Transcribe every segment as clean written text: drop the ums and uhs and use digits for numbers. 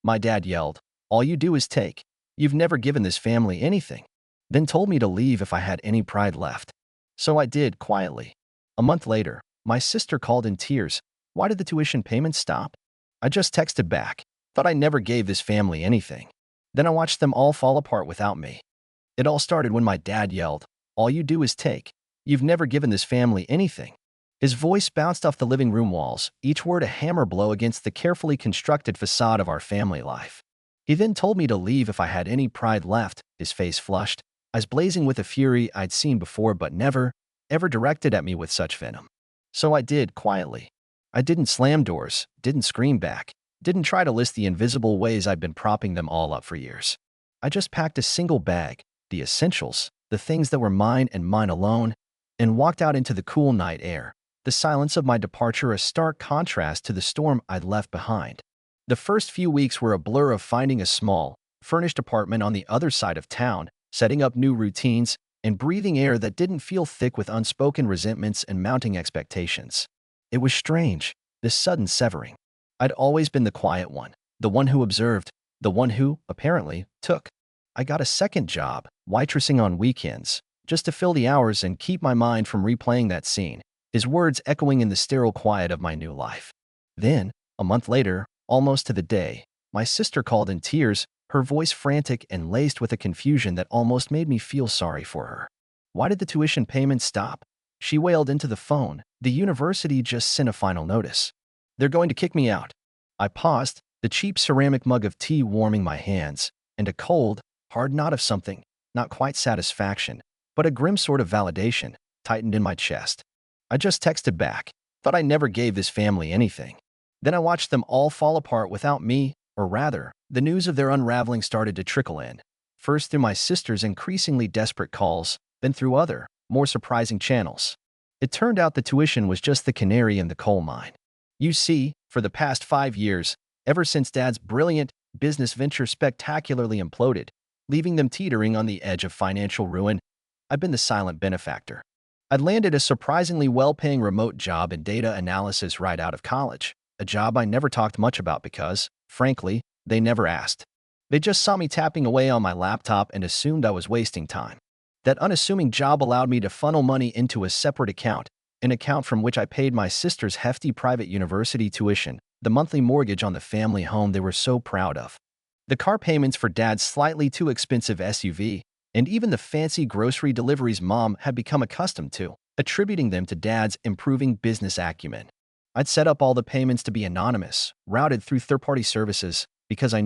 My dad yelled, "All you do is take. You've never given this family anything." Then told me to leave if I had any pride left. So I did, quietly. A month later, my sister called in tears. "Why did the tuition payments stop?" I just texted back, "Thought I never gave this family anything." Then I watched them all fall apart without me. It all started when my dad yelled, "All you do is take. You've never given this family anything." His voice bounced off the living room walls, each word a hammer blow against the carefully constructed facade of our family life. He then told me to leave if I had any pride left, his face flushed, eyes blazing with a fury I'd seen before but never, ever directed at me with such venom. So I did, quietly. I didn't slam doors, didn't scream back, didn't try to list the invisible ways I'd been propping them all up for years. I just packed a single bag, the essentials, the things that were mine and mine alone, and walked out into the cool night air, the silence of my departure a stark contrast to the storm I'd left behind. The first few weeks were a blur of finding a small, furnished apartment on the other side of town, setting up new routines, and breathing air that didn't feel thick with unspoken resentments and mounting expectations. It was strange, this sudden severing. I'd always been the quiet one, the one who observed, the one who, apparently, took. I got a second job, waitressing on weekends, just to fill the hours and keep my mind from replaying that scene, his words echoing in the sterile quiet of my new life. Then, a month later, almost to the day, my sister called in tears, her voice frantic and laced with a confusion that almost made me feel sorry for her. "Why did the tuition payments stop?" She wailed into the phone. "The university just sent a final notice. They're going to kick me out." I paused, the cheap ceramic mug of tea warming my hands, and a cold, hard knot of something, not quite satisfaction, but a grim sort of validation, tightened in my chest. I just texted back, "Thought I never gave this family anything." Then I watched them all fall apart without me, or rather, the news of their unraveling started to trickle in, first through my sister's increasingly desperate calls, then through other, more surprising channels. It turned out the tuition was just the canary in the coal mine. You see, for the past 5 years, ever since Dad's brilliant business venture spectacularly imploded, leaving them teetering on the edge of financial ruin, I've been the silent benefactor. I'd landed a surprisingly well-paying remote job in data analysis right out of college, a job I never talked much about because, frankly, they never asked. They just saw me tapping away on my laptop and assumed I was wasting time. That unassuming job allowed me to funnel money into a separate account, an account from which I paid my sister's hefty private university tuition, the monthly mortgage on the family home they were so proud of, the car payments for Dad's slightly too expensive SUV, and even the fancy grocery deliveries Mom had become accustomed to, attributing them to Dad's improving business acumen. I'd set up all the payments to be anonymous, routed through third-party services, because I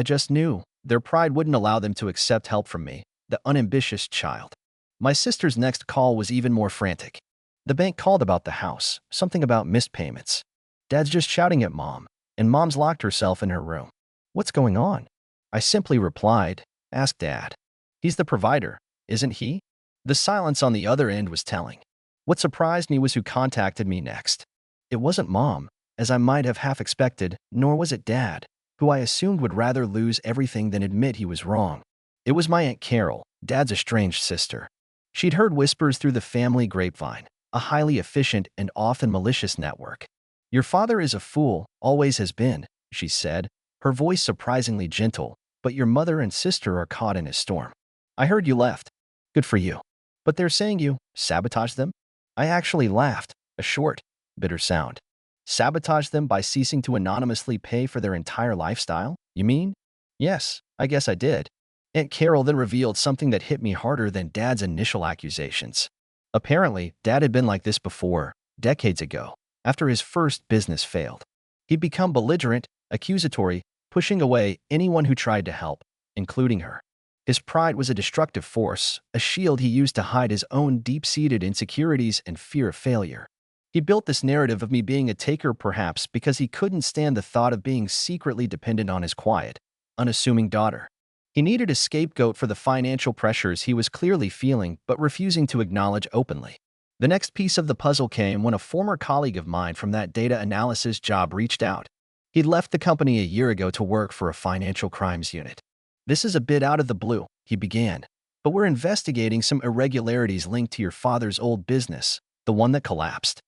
just knew, their pride wouldn't allow them to accept help from me, the unambitious child. My sister's next call was even more frantic. The bank called about the house, something about missed payments. Dad's just shouting at Mom, and Mom's locked herself in her room. "What's going on?" I simply replied, "Ask Dad. He's the provider, isn't he?" The silence on the other end was telling. What surprised me was who contacted me next. It wasn't Mom, as I might have half expected, nor was it Dad, who I assumed would rather lose everything than admit he was wrong. It was my Aunt Carol, Dad's estranged sister. She'd heard whispers through the family grapevine, a highly efficient and often malicious network. "Your father is a fool, always has been," she said, her voice surprisingly gentle, "but your mother and sister are caught in his storm. I heard you left. Good for you. But they're saying you sabotaged them?" I actually laughed, a short, bitter sound. "Sabotage them by ceasing to anonymously pay for their entire lifestyle, you mean?" "Yes, I guess I did." Aunt Carol then revealed something that hit me harder than Dad's initial accusations. Apparently, Dad had been like this before, decades ago, after his first business failed. He'd become belligerent, accusatory, pushing away anyone who tried to help, including her. His pride was a destructive force, a shield he used to hide his own deep-seated insecurities and fear of failure. He built this narrative of me being a taker perhaps because he couldn't stand the thought of being secretly dependent on his quiet, unassuming daughter. He needed a scapegoat for the financial pressures he was clearly feeling but refusing to acknowledge openly. The next piece of the puzzle came when a former colleague of mine from that data analysis job reached out. He'd left the company a year ago to work for a financial crimes unit. "This is a bit out of the blue," he began, "but we're investigating some irregularities linked to your father's old business, the one that collapsed."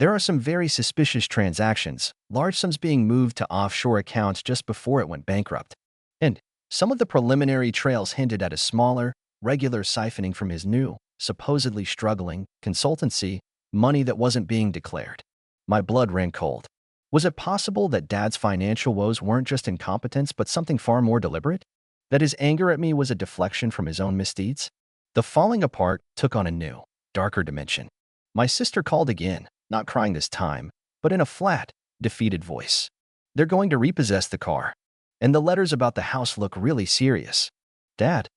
There are some very suspicious transactions, large sums being moved to offshore accounts just before it went bankrupt. And some of the preliminary trails hinted at a smaller, regular siphoning from his new, supposedly struggling, consultancy, money that wasn't being declared. My blood ran cold. Was it possible that Dad's financial woes weren't just incompetence but something far more deliberate? That his anger at me was a deflection from his own misdeeds? The falling apart took on a new, darker dimension. My sister called again, not crying this time, but in a flat, defeated voice. They're going to repossess the car. And the letters about the house look really serious. Dad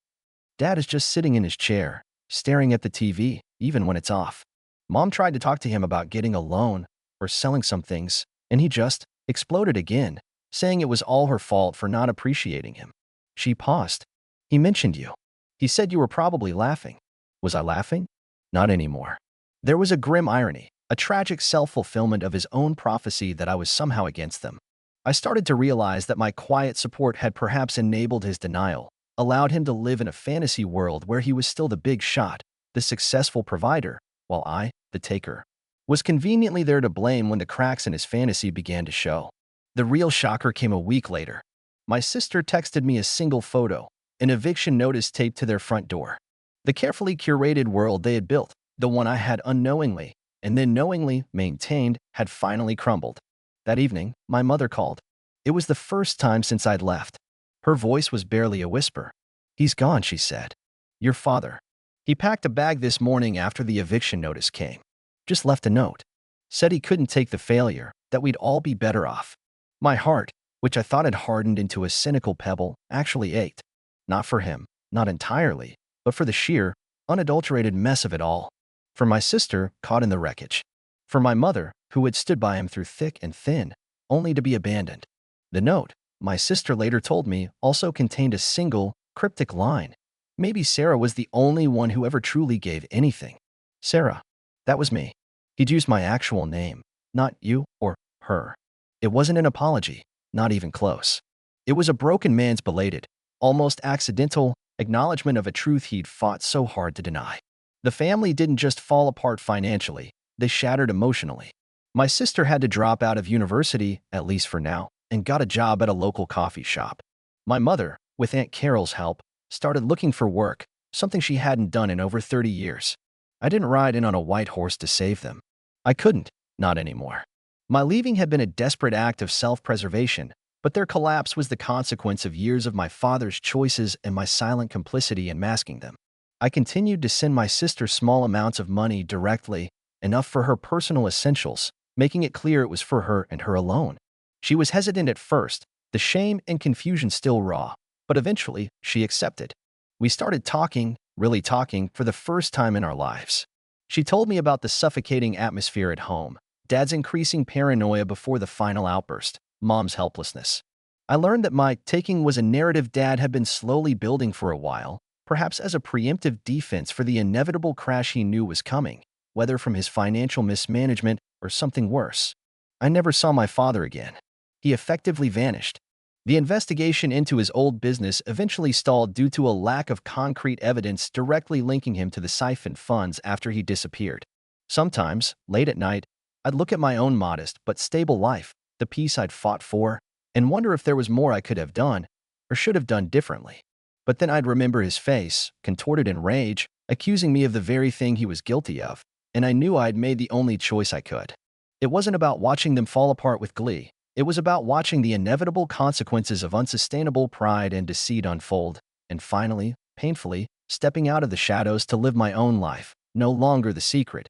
is just sitting in his chair, staring at the TV, even when it's off. Mom tried to talk to him about getting a loan or selling some things, and he just exploded again, saying it was all her fault for not appreciating him. She paused. He mentioned you. He said you were probably laughing. Was I laughing? Not anymore. There was a grim irony, a tragic self-fulfillment of his own prophecy that I was somehow against them. I started to realize that my quiet support had perhaps enabled his denial, allowed him to live in a fantasy world where he was still the big shot, the successful provider, while I, the taker, was conveniently there to blame when the cracks in his fantasy began to show. The real shocker came a week later. My sister texted me a single photo, an eviction notice taped to their front door. The carefully curated world they had built, the one I had unknowingly, and then knowingly maintained, had finally crumbled. That evening, my mother called. It was the first time since I'd left. Her voice was barely a whisper. He's gone, she said. Your father. He packed a bag this morning after the eviction notice came. Just left a note. Said he couldn't take the failure, that we'd all be better off. My heart, which I thought had hardened into a cynical pebble, actually ached. Not for him, not entirely, but for the sheer, unadulterated mess of it all. For my sister, caught in the wreckage. For my mother, who had stood by him through thick and thin, only to be abandoned. The note, my sister later told me, also contained a single, cryptic line. Maybe Sarah was the only one who ever truly gave anything. Sarah. That was me. He'd used my actual name, not you or her. It wasn't an apology, not even close. It was a broken man's belated, almost accidental, acknowledgement of a truth he'd fought so hard to deny. The family didn't just fall apart financially, they shattered emotionally. My sister had to drop out of university, at least for now, and got a job at a local coffee shop. My mother, with Aunt Carol's help, started looking for work, something she hadn't done in over 30 years. I didn't ride in on a white horse to save them. I couldn't, not anymore. My leaving had been a desperate act of self-preservation, but their collapse was the consequence of years of my father's choices and my silent complicity in masking them. I continued to send my sister small amounts of money directly, enough for her personal essentials, making it clear it was for her and her alone. She was hesitant at first, the shame and confusion still raw, but eventually she accepted. We started talking, really talking, for the first time in our lives. She told me about the suffocating atmosphere at home, Dad's increasing paranoia before the final outburst, Mom's helplessness. I learned that my taking was a narrative Dad had been slowly building for a while, perhaps as a preemptive defense for the inevitable crash he knew was coming, whether from his financial mismanagement or something worse. I never saw my father again. He effectively vanished. The investigation into his old business eventually stalled due to a lack of concrete evidence directly linking him to the siphoned funds after he disappeared. Sometimes, late at night, I'd look at my own modest but stable life, the peace I'd fought for, and wonder if there was more I could have done, or should have done differently. But then I'd remember his face, contorted in rage, accusing me of the very thing he was guilty of, and I knew I'd made the only choice I could. It wasn't about watching them fall apart with glee. It was about watching the inevitable consequences of unsustainable pride and deceit unfold, and finally, painfully, stepping out of the shadows to live my own life, no longer the secret,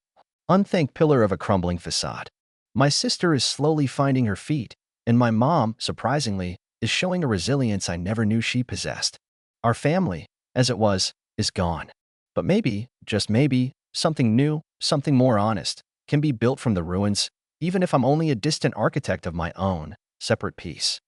unthanked pillar of a crumbling facade. My sister is slowly finding her feet, and my mom, surprisingly, is showing a resilience I never knew she possessed. Our family, as it was, is gone. But maybe, just maybe, something new, something more honest, can be built from the ruins, even if I'm only a distant architect of my own, separate piece.